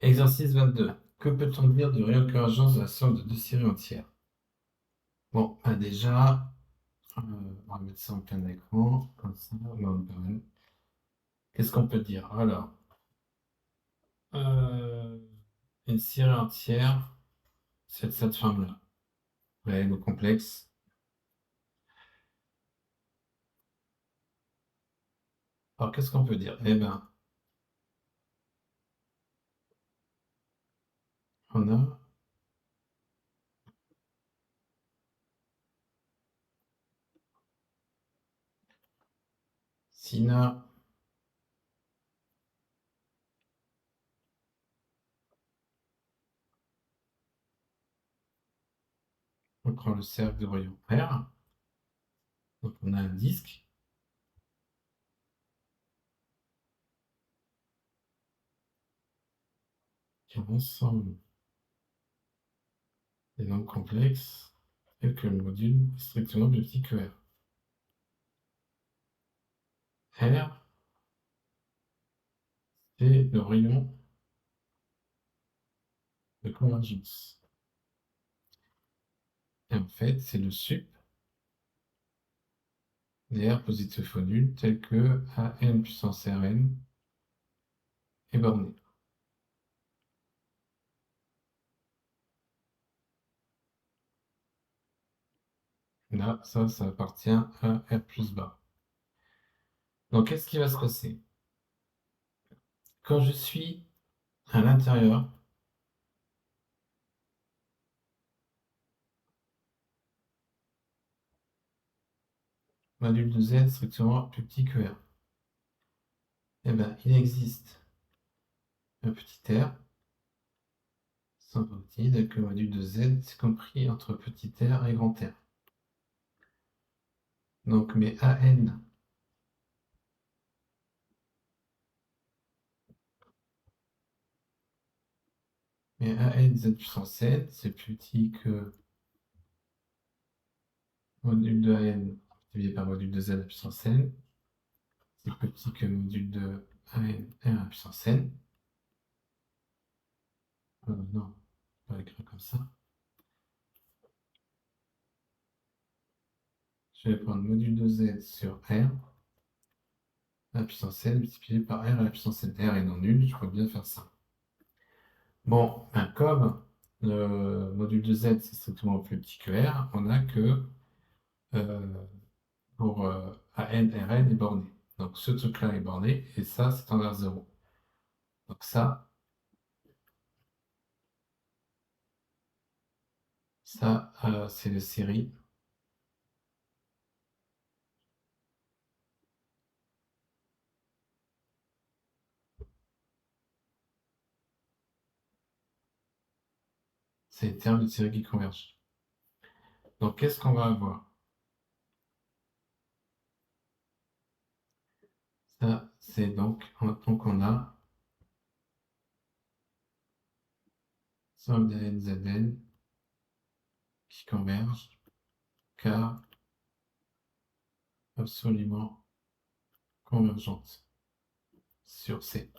Exercice 22. Que peut-on dire de réoccurrence de la somme de deux séries entières? Bon, déjà, on va mettre ça en plein écran, comme ça, non, quand même. Qu'est-ce qu'on peut dire? Alors, euh, une série entière, c'est de cette forme-là. Réel ou complexe. Alors, qu'est-ce qu'on peut dire? Eh ben, on a Sina, on prend le cercle de rayon R. Donc, on a un disque qui a l'ensemble des nombres complexes et que le module est strictement plus petit que R. R, c'est le rayon de convergence. Et en fait, c'est le sup des R positifs ou nuls tels que AN puissance Rn est borné. Là, ça appartient à R plus bas. Donc, qu'est-ce qui va se passer? Quand je suis à l'intérieur, module de Z strictement plus petit que R. Eh bien, il existe un petit r sans petit, tel que le module de Z est compris entre petit r et grand R. Donc, mes AN Z puissance n, c'est plus petit que module de AN divisé par module de Z à la puissance n. C'est plus petit que module de AN R à la puissance n. Non, pas écrire comme ça. Je vais prendre module de Z sur R à la puissance n multiplié par R à la puissance n. R est non nul, je peux bien faire ça. Bon, comme le module de Z c'est strictement plus petit que R, on a que pour AN, Rn est borné. Donc ce truc-là est borné, et ça, c'est envers 0. Donc ça, c'est les séries. C'est les termes de série qui convergent. Donc qu'est-ce qu'on va avoir? Ça, c'est donc on a somme des NZN qui convergent, car absolument convergente sur C.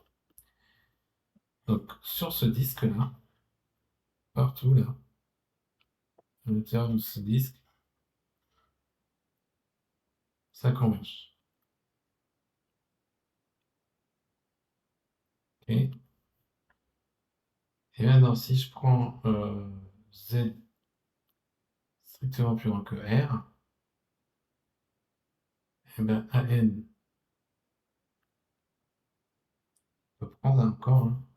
Donc sur ce disque-là, partout là, à l'intérieur de ce disque, ça converge. Okay. Et maintenant, si je prends Z strictement plus grand que R, et bien AN peut prendre encore, hein.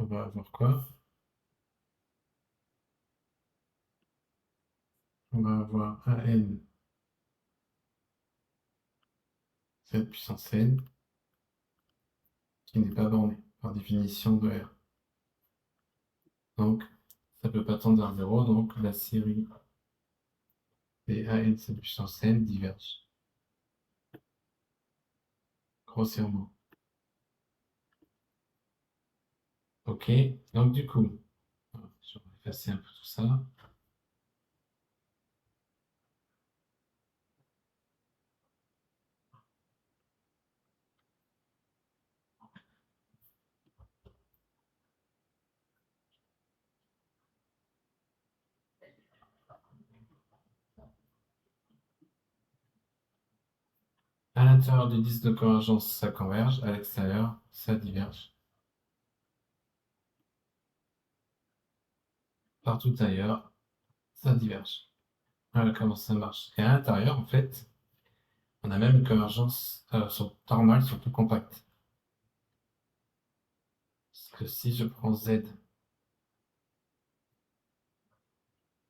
On va avoir quoi? On va avoir AN Z puissance N qui n'est pas borné par définition de R. Donc, ça ne peut pas tendre vers 0, donc la série des AN Z puissance N diverge grossièrement. Ok, donc du coup, je vais effacer un peu tout ça. À l'intérieur du disque de convergence, ça converge. À l'extérieur, ça diverge. Partout ailleurs, ça diverge. Voilà comment ça marche. Et à l'intérieur, en fait, on a même une convergence normale, surtout compacte. Parce que si je prends Z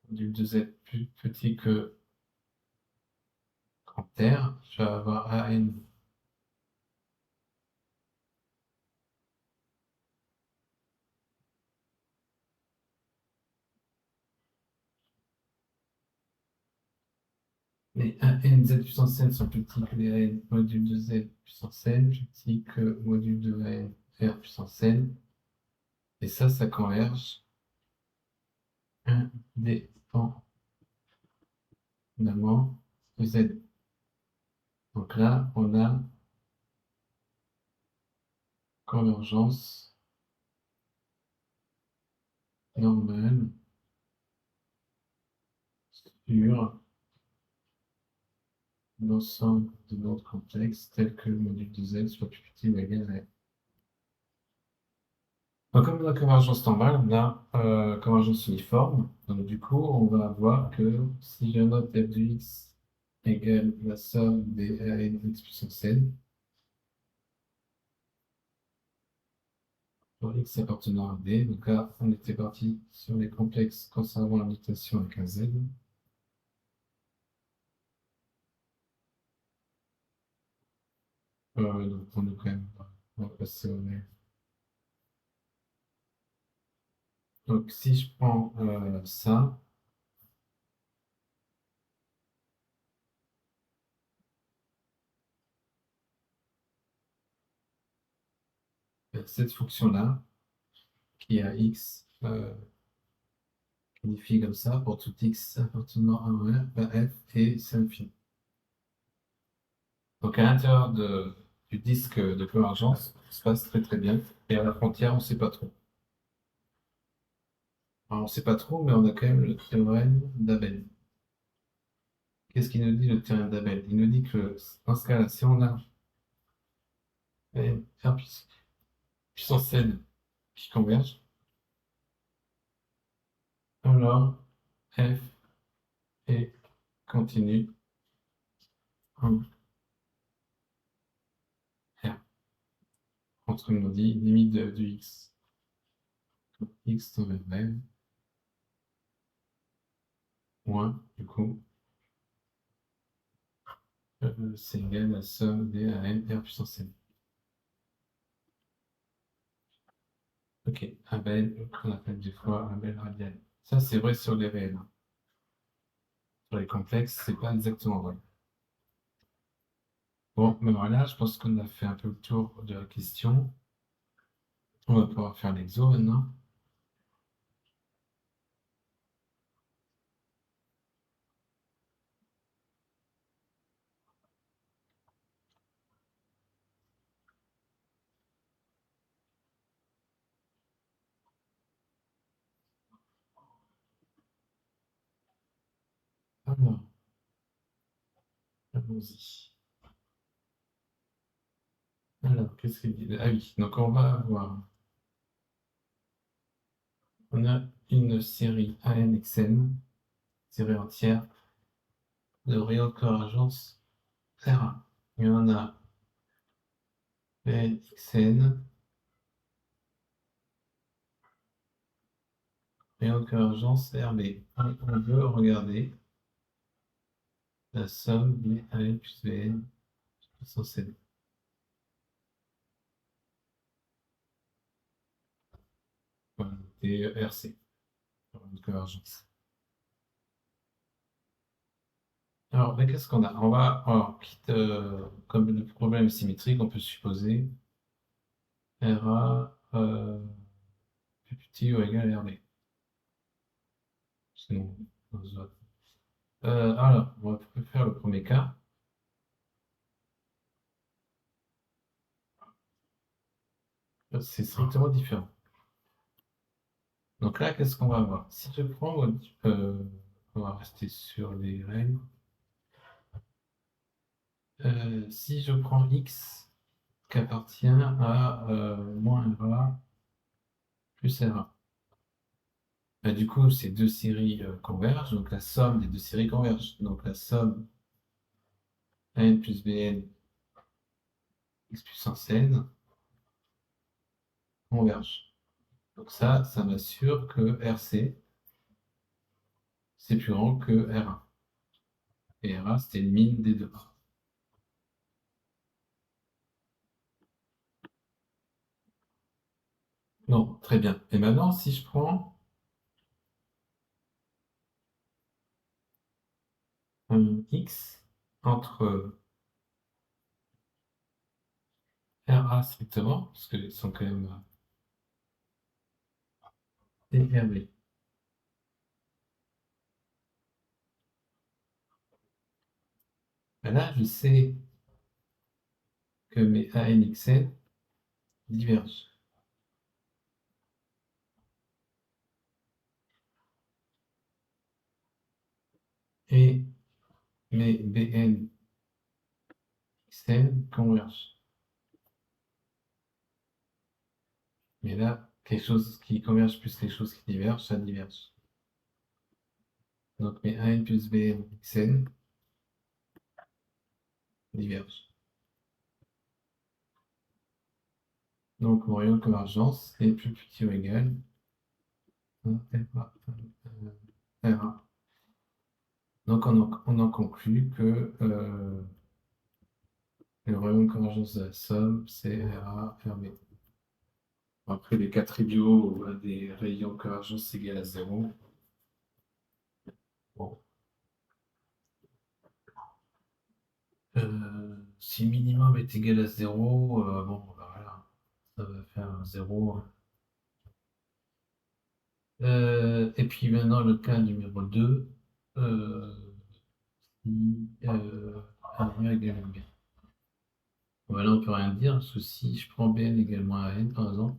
module de Z plus petit que grand R, je vais avoir AN. Les AN Z puissance N sont plus petits que les AN module de Z puissance N, plus petits que module de AN R puissance N. Et ça converge indépendamment de Z. Donc là, on a convergence normale sur l'ensemble de notre complexe tel que le module de Z soit plus petit ou égal à R. Donc, comme la convergence normale, on a convergence uniforme. Donc, du coup, on va avoir que si je note f de x égale la somme des AN x puissance n, pour x appartenant à D, donc là, on était parti sur les complexes conservant la notation avec un Z. Donc, on est quand même, on va passer au R. Donc, si je prends ça, cette fonction-là, qui a x qualifié comme ça, pour tout x appartenant à un R, ben f et c'est infini. Donc à l'intérieur du disque de convergence, ça se passe très très bien. Et à la frontière, on ne sait pas trop. Alors, on ne sait pas trop, mais on a quand même le théorème d'Abel. Qu'est-ce qu'il nous dit le théorème d'Abel? Il nous dit que dans ce cas-là, si on a R puissance n qui converge, alors f est continu en R. Entre nous dit limite de x. X tend vers R, moins, du coup, c'est égal à la somme des AN R puissance n. Ok, Abel, qu'on appelle des fois Abel radial. Ça, c'est vrai sur les réels, hein. Sur les complexes, c'est pas exactement vrai. Bon, ben voilà, je pense qu'on a fait un peu le tour de la question. On va pouvoir faire l'exo maintenant. Alors, allons-y. Alors, qu'est-ce qu'il dit? Ah oui, donc on va avoir. On a une série ANXN, série entière, de rayons de convergence RA. Il y en a PNXN, rayon de convergence RB. On veut regarder la somme des AN plus BN puissance n. Voilà, et RC, rayon de convergence. Alors, mais qu'est-ce qu'on a? On va, alors, quitte, comme le problème est symétrique, on peut supposer RA plus petit ou égal à RB. Sinon, alors, on va faire le premier cas. C'est strictement différent. Donc là, qu'est-ce qu'on va avoir? Si je prends, on va rester sur les règles. Si je prends x qui appartient à moins RA plus RA, bah, du coup, ces deux séries convergent, donc la somme des deux séries converge. Donc la somme n plus bn x puissance n converge. Donc ça m'assure que RC, c'est plus grand que RA. Et RA, c'était le min des deux. Non, très bien. Et maintenant, si je prends un x entre RA strictement, parce qu'ils sont quand même et RB. Ben là, je sais que mes ANXN divergent. Et mes BNXN convergent. Mais là, quelque chose qui converge plus quelque chose qui diverge, ça diverge. Donc mes AN plus BNXN divergent. Donc mon rayon de convergence est plus petit ou égal à RA. Donc on en conclut que le rayon de convergence de la somme, c'est RA, RB. Après, les cas triviaux à des rayons de convergence égales à 0. Bon. Si minimum est égal à 0, bon, bah voilà, ça va faire 0. Et puis maintenant, le cas numéro 2, si A égale à B. Voilà, on peut rien dire, parce que si je prends Bn également à n, par exemple,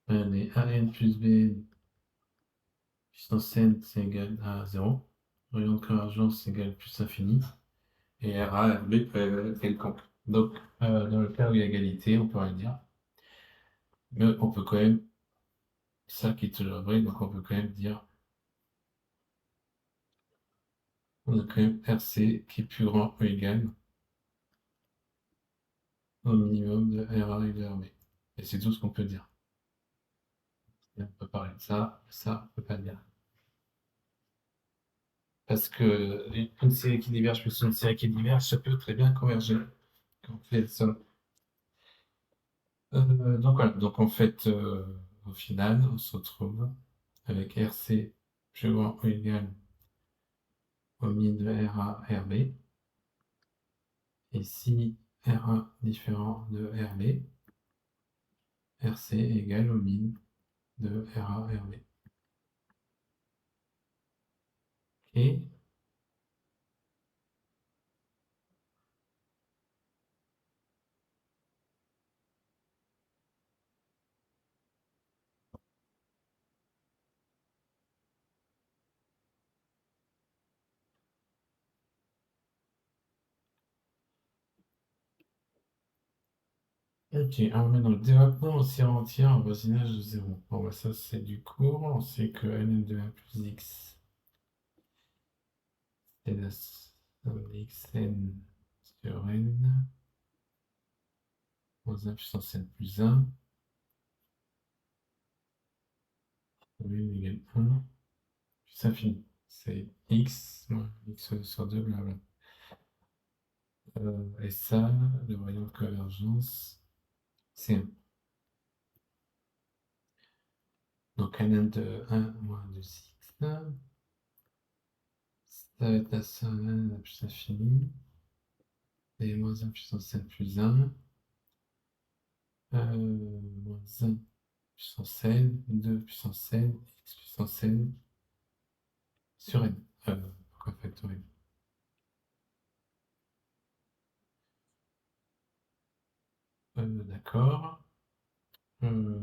on est An plus Bn puissance n, c'est égal à 0. Rayon de convergence égale plus infini. Et RA, RB peut être quelconque. Donc, dans le cas où il y a égalité, on peut rien dire. Mais on peut quand même, ça qui est toujours vrai, donc on peut quand même dire, on a quand même RC qui est plus grand ou égal au minimum de RA et de RB. Et c'est tout ce qu'on peut dire. Et on peut parler de ça, on peut pas le dire. Parce que une série qui diverge plus une série qui diverge, ça peut très bien converger quand on fait ça. Donc voilà, donc en fait, au final, on se retrouve avec RC plus grand ou égal au min de RA, RB. Et si R1 différent de RB, RC égale au min de RA, RB. Et ok, on met dans le développement en série entière en voisinage de 0. Bon, bah ça c'est du cours. On sait que ln de 1 plus x, c'est la somme de xn sur n moins 1 puissance n plus 1. N égale 1 plus infini. C'est x moins x sur 2, blablabla. Et ça, le rayon de convergence, c'est 1. Donc ln de 1 moins 2x, ça va être la somme la plus infinie, et moins 1 puissance n plus 1, moins 1 puissance n, 2 puissance n, x puissance n sur n. Pourquoi factoriel? D'accord.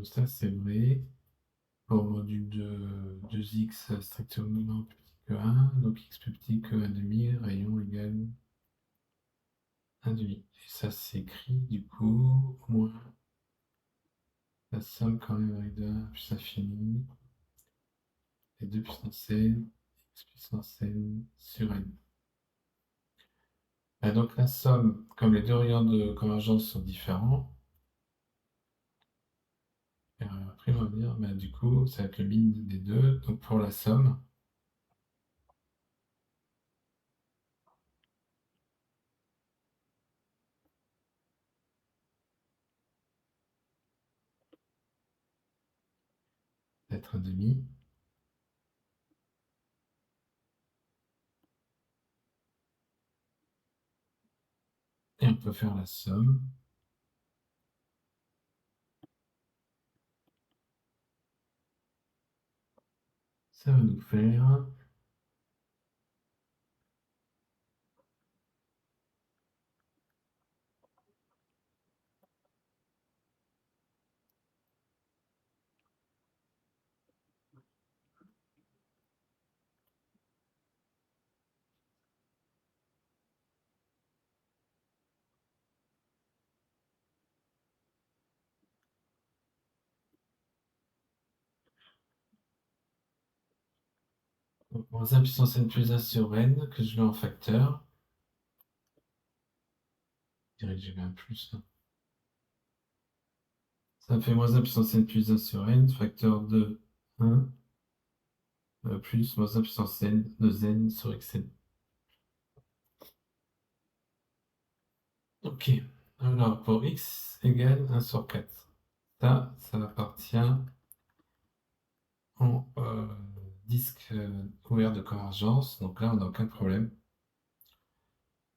Ça c'est vrai. Pour module de 2x strictement plus petit que 1, donc x plus petit que 1 demi, rayon égal 1,5. Et ça s'écrit du coup moins la somme quand même avec 2 plus infini et 2 puissance n, x puissance n sur n. Et donc la somme, comme les deux rayons de convergence sont différents, après on va dire, bah, du coup, ça va être le min des deux. Donc pour la somme, ça va être un demi. Et on peut faire la somme. Ça va nous faire donc, moins 1 puissance n plus 1 sur n que je mets en facteur. Je dirais que j'ai bien plus là. Ça me fait moins 1 puissance n plus 1 sur n, facteur de 1, plus moins 1 puissance n de n sur xn. Ok, alors pour x égale 1 sur 4. Ça appartient au disque ouvert de convergence. Donc là, on n'a aucun problème.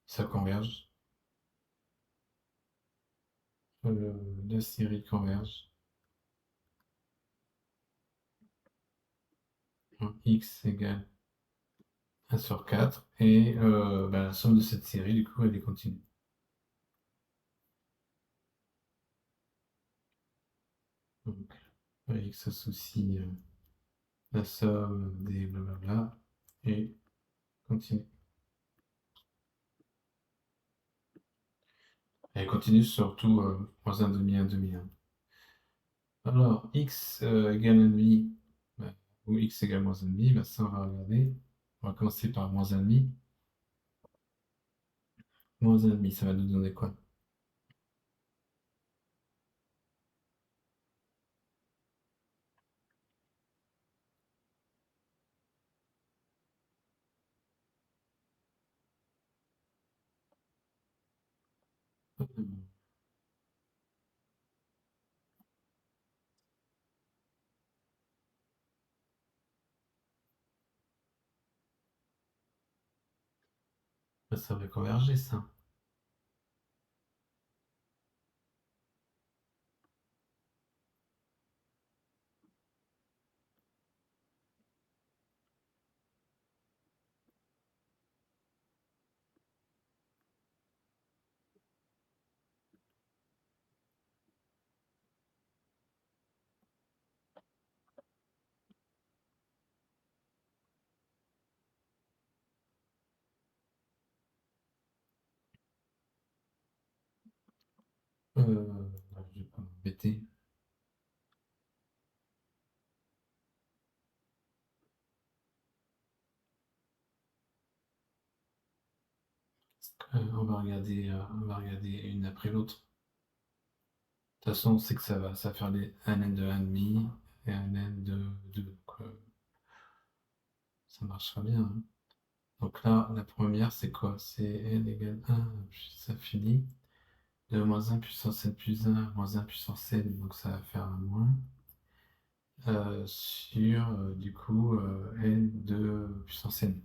Ça converge. La série converge. Donc, x égale 1 sur 4. Et bah, la somme de cette série, du coup, elle est continue. Donc, x associe la somme des blablabla et continue. Et continue surtout moins 1 demi, 1 demi. Alors, x égale 1,5, bah, ou x égale moins 1,5, bah, ça on va regarder. On va commencer par moins 1,5. Moins 1,5, ça va nous donner quoi? Bah, ça va converger, ça. Je vais pas m'embêter. On va regarder une après l'autre. De toute façon, on sait que ça va faire un n de 1,5 et un n de 2. Donc, ça marchera bien, hein. Donc là, la première, c'est quoi? C'est n égale 1, puis ça finit. De moins 1 puissance n plus 1, moins 1 puissance n, donc ça va faire un moins. Sur, du coup, n de puissance n.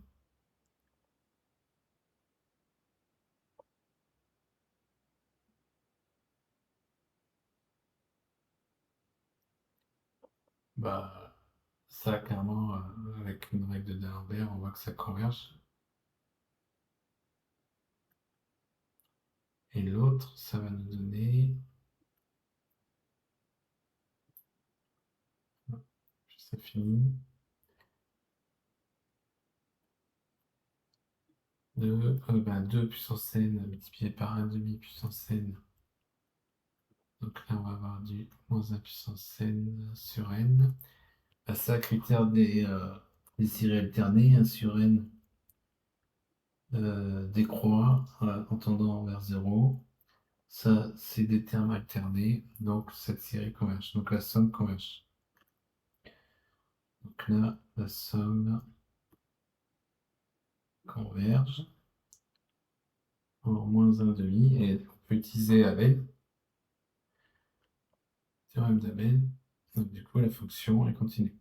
Bah, ça, clairement, avec une règle de D'Alembert, on voit que ça converge. Et l'autre, ça va nous donner. Puis ça finit. de 2 puissance n multiplié par 1,5 puissance n. Donc là, on va avoir du moins 1 puissance n sur n. Bah, ça, critère des séries alternées, 1 sur n décroît en tendant vers 0. Ça, c'est des termes alternés, donc cette série converge. Donc la somme converge. Donc là, la somme converge en moins 1,5. Et on peut utiliser Abel, théorème d'Abel. Donc du coup, la fonction est continue.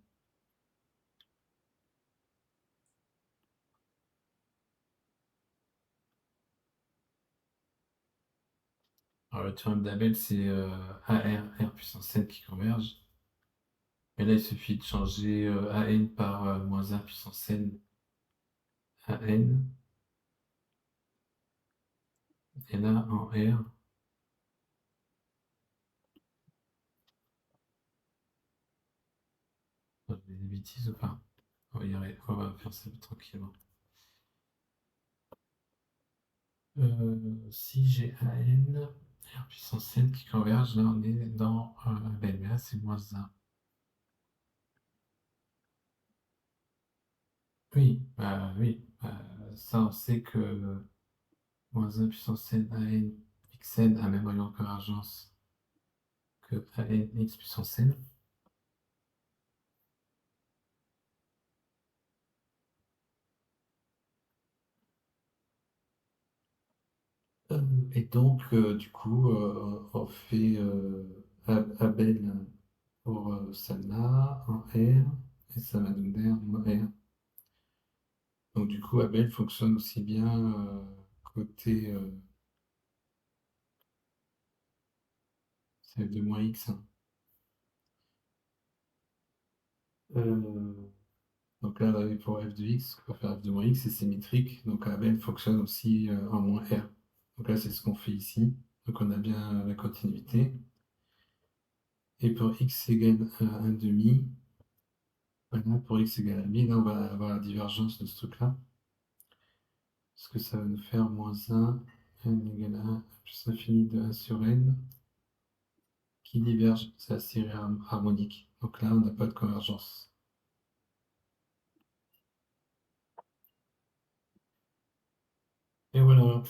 Alors le théorème d'Abel, c'est AR, R puissance n qui converge. Et là, il suffit de changer AN par moins 1 puissance n AN. Et là, en R, on a des bêtises ou pas? On va y arriver, on va faire ça tranquillement. Si j'ai AN, R puissance n qui converge, là on est dans Abel, mais là c'est moins 1. Oui, oui, ça on sait que moins 1 puissance n AN xn a même rayon de convergence que AN x puissance n. Et donc, du coup, on fait Abel pour Salma en R et Salma Dunder en R. Donc, du coup, Abel fonctionne aussi bien côté cf de moins x, hein. Euh, donc là, pour f de x, on va faire f de moins x, c'est symétrique. Donc, Abel fonctionne aussi en moins R. Donc là, c'est ce qu'on fait ici. Donc, on a bien la continuité. Et pour x égale 1 demi, voilà, pour x égale à demi, là, on va avoir la divergence de ce truc-là. Parce que ça va nous faire moins 1, n égale à 1, plus l'infini de 1 sur n, qui diverge, c'est la série harmonique. Donc là, on n'a pas de convergence. Et voilà.